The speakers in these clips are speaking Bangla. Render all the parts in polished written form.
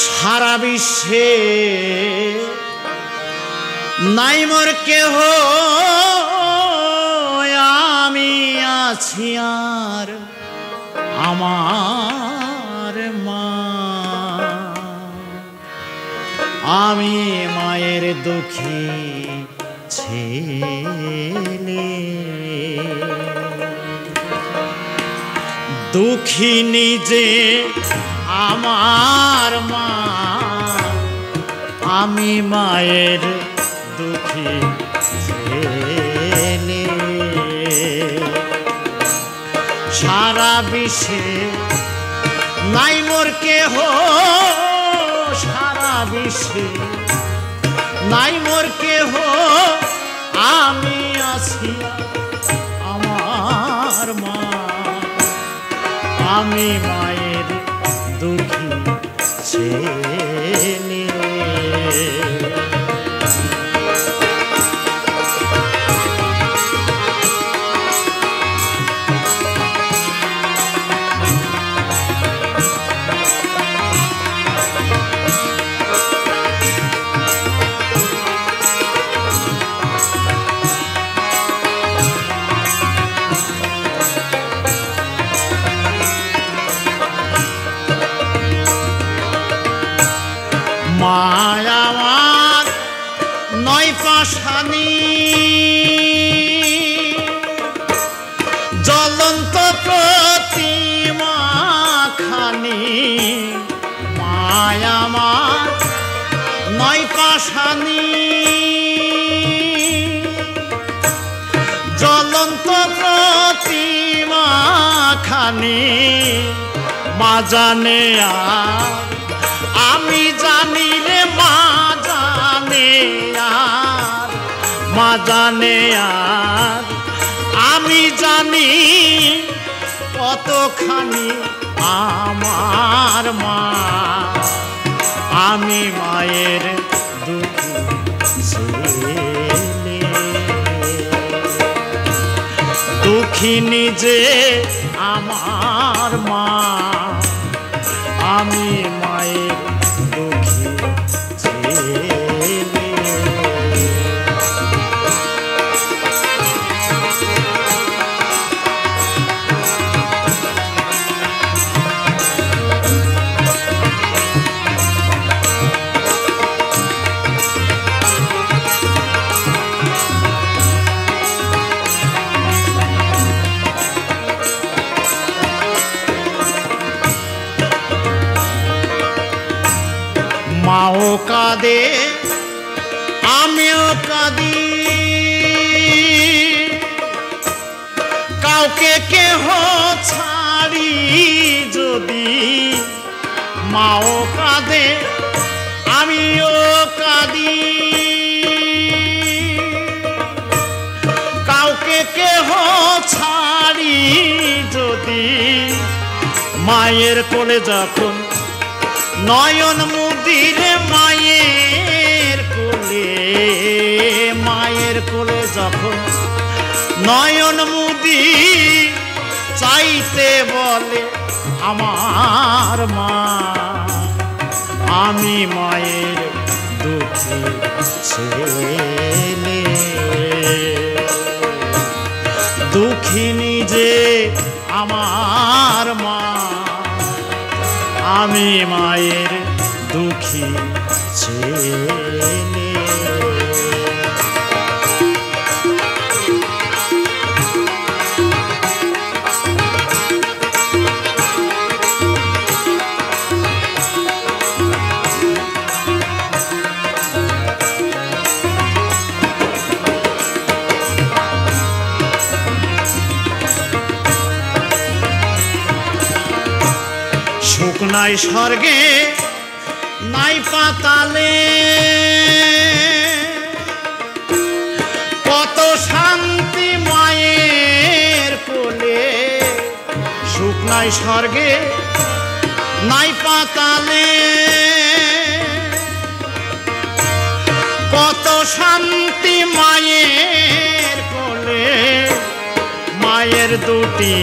সারা বিশ্বে নাই মোর কেহ, আমি আছি আর আমার মা। আমি মায়ের দুঃখী ছেলে, দুঃখী নিজে আমার মা। আমি মায়ের দুঃখী ছেলে, সারা বিশ্বে নাই মোর কেহ, সারা বিশ্বে নাই মোর কেহ, আমি আছি আমার মা। আমি মায়ের দুঃখী ছেলে, মায়া আমার নয় পাশানি, জ্বলন্ত প্রতিমা খানি। মায়া আমার নয় পাশানি, জ্বলন্ত প্রতিমা খানি। মা জানে আর আমি জানি রে, মা জানে আর, মা জানে আর আমি জানি কতখানি আমার মা। আমি মায়ের দুঃখী ছেলে, দুঃখী নিজে আমার মা। আমি মায়ের দুঃখী ছেলে, মাও কাঁদে আমিও কাঁদি, কাউকে কেহ ছাড়ি যদি। মাও কাঁদে আমিও কাঁদি, কাউকে কেহ ছাড়ি যদি। মায়ের কোলে যখন নয়ন মুদিরে, মায়ের কোলে, মায়ের কোলে যখন নয়ন মুদি চাইতে বলে আমার মা। আমি মায়ের দুঃখী ছেলে, দুঃখী নিজে আমার মা। আমি মায়ের দুঃখী ছেলে, সুখ নাই স্বর্গে নাই পাতালে, কত শান্তি মায়ের কোলে। সুখ নাই স্বর্গে নাই পাতালে, কত শান্তি মায়ের কোলে। মায়ের দুটি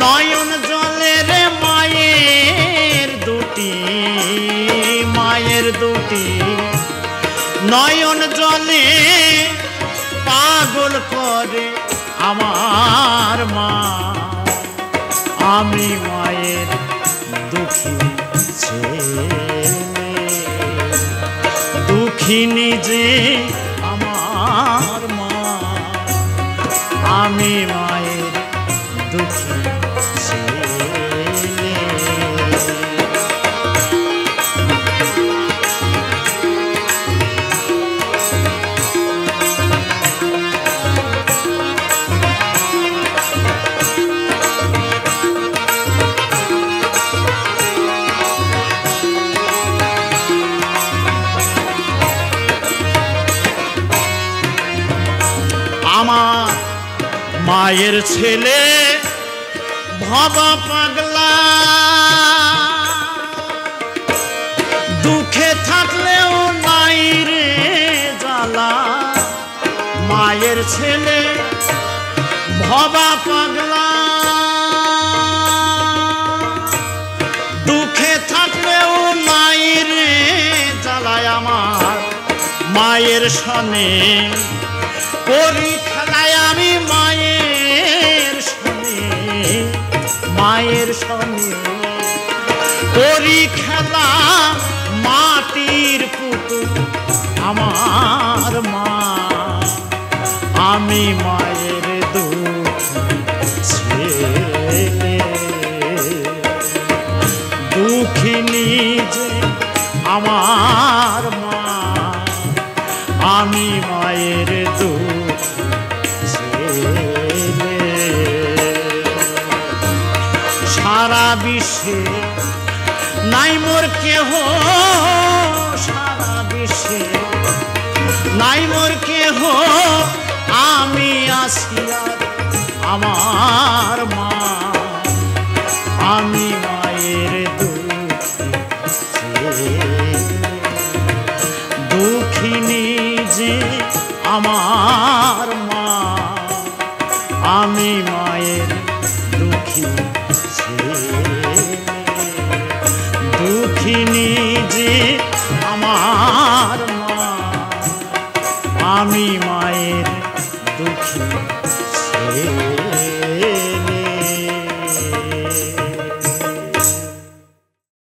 নয়ন জলে রে, মায়ের দুটি নয়ন জলে পাগল করে আমার মা। আমি মায়ের দুঃখী ছেলে, দুঃখিনী যে আমার মা। আমি মায়ের দুঃখী ছেলে। আমার মায়ের ছেলে ভবা পাগলা, দুঃখে থাকলেও নাই রে জ্বালা। মায়ের ছেলে ভবা পাগলা, দুঃখে থাকলেও নাই রে জ্বালায়। আমার মায়ের সনে করি খেলায় আমি মায়ের সনে, মায়ের সনে করি খেলা। মাটির পুতুল আমার মা। আমি মায়ের দুঃখী ছেলে, দুঃখিনী যে আমার মা। আমি মায়ের দুঃখী ছেলে। সারা বিশ্বে নাই মোর কেহ, সারা বিশ্বে নাই মোর কেহ। আমি আসিয়ার আমার মা। আমি মায়ের দুঃখী ছেলে, দুঃখিনী যে আমার মা। আমি মায়ের দুঃখী ছেলে, দুঃখিনী যে আমার মা। আমি মা।